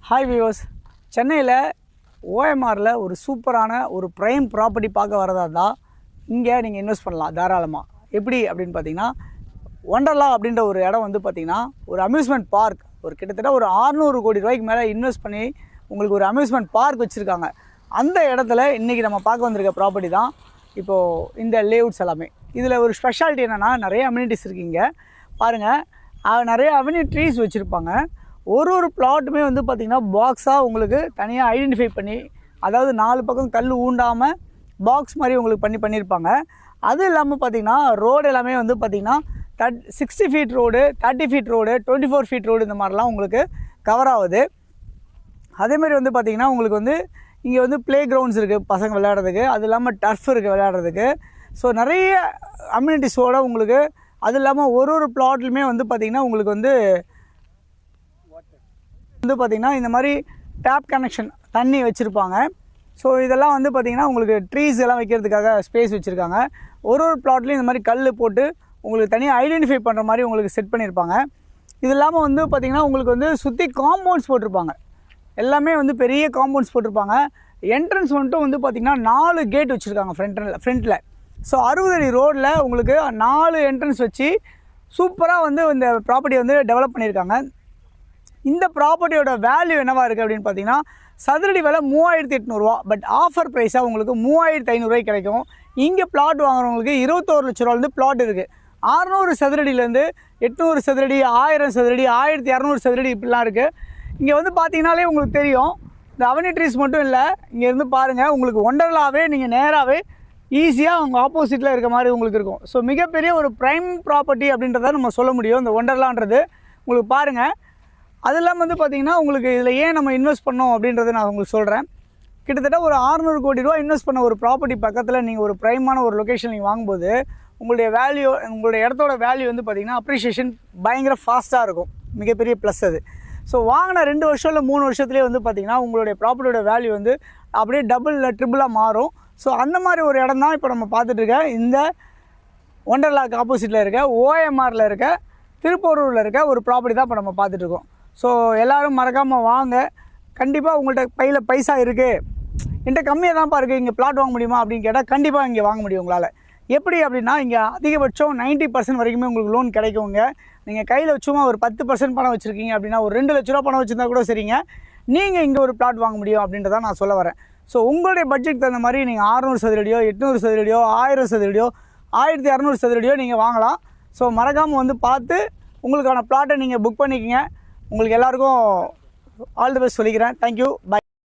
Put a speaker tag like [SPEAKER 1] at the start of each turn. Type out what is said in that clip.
[SPEAKER 1] Hi viewers, சென்னையில் ஓஎம்ஆரில் ஒரு சூப்பரான ஒரு ப்ரைம் ப்ராப்பர்ட்டி பார்க்க வரதா இருந்தால் இங்கே நீங்கள் இன்வெஸ்ட் பண்ணலாம் தாராளமாக. எப்படி அப்படின்னு பார்த்தீங்கன்னா, ஒண்டர்லா அப்படின்ற ஒரு இடம் வந்து பார்த்திங்கன்னா ஒரு அம்யூஸ்மெண்ட் பார்க், ஒரு கிட்டத்தட்ட ஒரு 600 கோடி ரூபாய்க்கு மேலே இன்வெஸ்ட் பண்ணி உங்களுக்கு ஒரு அம்யூஸ்மெண்ட் பார்க் வச்சுருக்காங்க. அந்த இடத்துல இன்றைக்கி நம்ம பார்க்க வந்திருக்க ப்ராப்பர்ட்டி தான் இப்போது இந்த லேஅவுட்ஸ் எல்லாமே. இதில் ஒரு ஸ்பெஷாலிட்டி என்னென்னா, நிறைய அம்யூனிட்டிஸ் இருக்குங்க. பாருங்கள், நிறைய அம்யூனிட்டிஸ் வச்சுருப்பாங்க. ஒரு பிளாட்டுமே வந்து பார்த்திங்கன்னா பாக்ஸாக உங்களுக்கு தனியாக ஐடென்டிஃபை பண்ணி, அதாவது 4 பக்கம் கல் ஊண்டாமல் பாக்ஸ் மாதிரி உங்களுக்கு பண்ணியிருப்பாங்க. அது இல்லாமல் பார்த்திங்கன்னா ரோடு எல்லாமே வந்து பார்த்திங்கன்னா 60 feet road, 30 feet road, 24 feet road, இந்த மாதிரிலாம் உங்களுக்கு கவர் ஆகுது. அதேமாதிரி வந்து பார்த்திங்கன்னா உங்களுக்கு வந்து இங்கே வந்து ப்ளே கிரவுண்ட்ஸ் இருக்குது பசங்க விளையாடுறதுக்கு, அது இல்லாமல் டர்ஃப் இருக்குது விளையாடுறதுக்கு. ஸோ நிறைய அம்யூனிட்டிஸோடு உங்களுக்கு, அது இல்லாமல் ஒரு பிளாட்லையுமே வந்து பார்த்திங்கன்னா உங்களுக்கு வந்து பார்த்திங்கன்னா இந்த மாதிரி டேப் கனெக்ஷன் தண்ணி வச்சுருப்பாங்க. ஸோ இதெல்லாம் வந்து பார்த்திங்கன்னா உங்களுக்கு ட்ரீஸ் எல்லாம் வைக்கிறதுக்காக ஸ்பேஸ் வச்சுருக்காங்க. ஒரு பிளாட்லேயும் இந்த மாதிரி கல் போட்டு உங்களுக்கு தனியாக ஐடென்டிஃபை பண்ணுற மாதிரி உங்களுக்கு செட் பண்ணியிருப்பாங்க. இது இல்லாமல் வந்து பார்த்திங்கன்னா உங்களுக்கு வந்து சுற்றி காம்பவுண்ட்ஸ் போட்டிருப்பாங்க. எல்லாமே வந்து பெரிய காம்பவுண்ட்ஸ் போட்டிருப்பாங்க. என்ட்ரன்ஸ் வந்துட்டு வந்து பார்த்திங்கன்னா 4 கேட் வச்சுருக்காங்க ஃப்ரண்ட்டில். ஸோ 60 அடி ரோடில் உங்களுக்கு 4 என்ட்ரன்ஸ் வச்சு சூப்பராக வந்து இந்த ப்ராப்பர்ட்டியை வந்து டெவலப் பண்ணியிருக்காங்க. இந்த ப்ராப்பர்ட்டியோட வேல்யூ என்னவாக இருக்குது அப்படின்னு பார்த்தீங்கன்னா, சதுரடி விலை 3800 ரூபா. பட் ஆஃபர் ப்ரைஸாக உங்களுக்கு 3500 ரூபாய்க்கு கிடைக்கும். இங்கே பிளாட் வாங்குறவங்களுக்கு 21 லட்ச ரூபாலேருந்து பிளாட் இருக்குது. 600 சதுரடியிலேருந்து 800 சதுரடி, 1000 சதுரடி, 1200 சதுரடி இப்படிலாம் இருக்குது. இங்கே வந்து பார்த்தீங்கன்னாலே உங்களுக்கு தெரியும், இந்த அவென்யூ மட்டும் இல்லை, இங்கேருந்து பாருங்கள், உங்களுக்கு ஒண்டர்லாவே நீங்கள் நேராகவே ஈஸியாக அவங்க ஆப்போசிட்டில் இருக்க மாதிரி உங்களுக்கு இருக்கும். ஸோ மிகப்பெரிய ஒரு ப்ரைம் ப்ராப்பர்ட்டி அப்படின்றத நம்ம சொல்ல முடியும் இந்த ஒண்டர்லான்றது. உங்களுக்கு பாருங்கள், அது இல்லாமல் வந்து பார்த்திங்கன்னா உங்களுக்கு இதில் ஏன் நம்ம இன்வெஸ்ட் பண்ணோம் அப்படின்றத நான் உங்களுக்கு சொல்கிறேன். கிட்டத்தட்ட ஒரு 600 கோடி ரூபா இன்வெஸ்ட் பண்ண ஒரு ப்ராப்பர்ட்டி பக்கத்தில் நீங்கள் ஒரு ப்ரைமான ஒரு லொக்கேஷன் நீங்கள் வாங்கும்போது உங்களுடைய வேல்யூ, உங்களுடைய இடத்தோட வேல்யூ வந்து பார்த்திங்கன்னா அப்ரிஷியேஷன் பயங்கர ஃபாஸ்ட்டாக இருக்கும். மிகப்பெரிய ப்ளஸ் அது. ஸோ வாங்கின 2 வருஷம் இல்லை 3 வருஷத்துலேயே வந்து பார்த்திங்கன்னா உங்களுடைய ப்ராப்பர்ட்டியோட வேல்யூ வந்து அப்படியே டபுள் இல்லை ட்ரிபிளாக மாறும். ஸோ அந்த மாதிரி ஒரு இடம் தான் இப்போ நம்ம பார்த்துட்ருக்க இந்த ஒண்டர்லாக்கு ஆப்போசிட்டில் இருக்க ஓஎம்ஆரில் இருக்க திருப்பூரூரில் இருக்க ஒரு ப்ராப்பர்ட்டி தான் இப்போ நம்ம பார்த்துட்ருக்கோம். ஸோ எல்லோரும் மறக்காமல் வாங்க. கண்டிப்பாக உங்கள்கிட்ட பையில் பைசா இருக்குது, என்கிட்ட கம்மியாக தான்ப்பா இருக்குது, இங்கே பிளாட் வாங்க முடியுமா அப்படின்னு கேட்டால் கண்டிப்பாக இங்கே வாங்க முடியும் உங்களால். எப்படி அப்படின்னா, இங்கே அதிகபட்சம் 90% வரைக்குமே உங்களுக்கு லோன் கிடைக்குங்க. நீங்கள் கையில் சும்மா ஒரு 10% பணம் வச்சுருக்கீங்க அப்படின்னா, ஒரு 2 லட்ச ரூபா பணம் வச்சுருந்தா கூட சரிங்க, நீங்கள் இங்கே ஒரு பிளாட் வாங்க முடியும் அப்படின்றத நான் சொல்ல வரேன். ஸோ உங்களுடைய பட்ஜெட் தகுந்த மாதிரி நீங்கள் 600 சதுரடியோ, 800 சதுரடியோ, 1000 சதுரடியோ, 1200 சதுரடியோ நீங்கள் வாங்கலாம். ஸோ மறக்காமல் வந்து பார்த்து உங்களுக்கான பிளாட்டை நீங்கள் புக் பண்ணிக்கங்க. உங்களுக்கு எல்லாருக்கும் ஆல் தி பெஸ்ட் சொல்லிக்கிறேன். Thank you, by.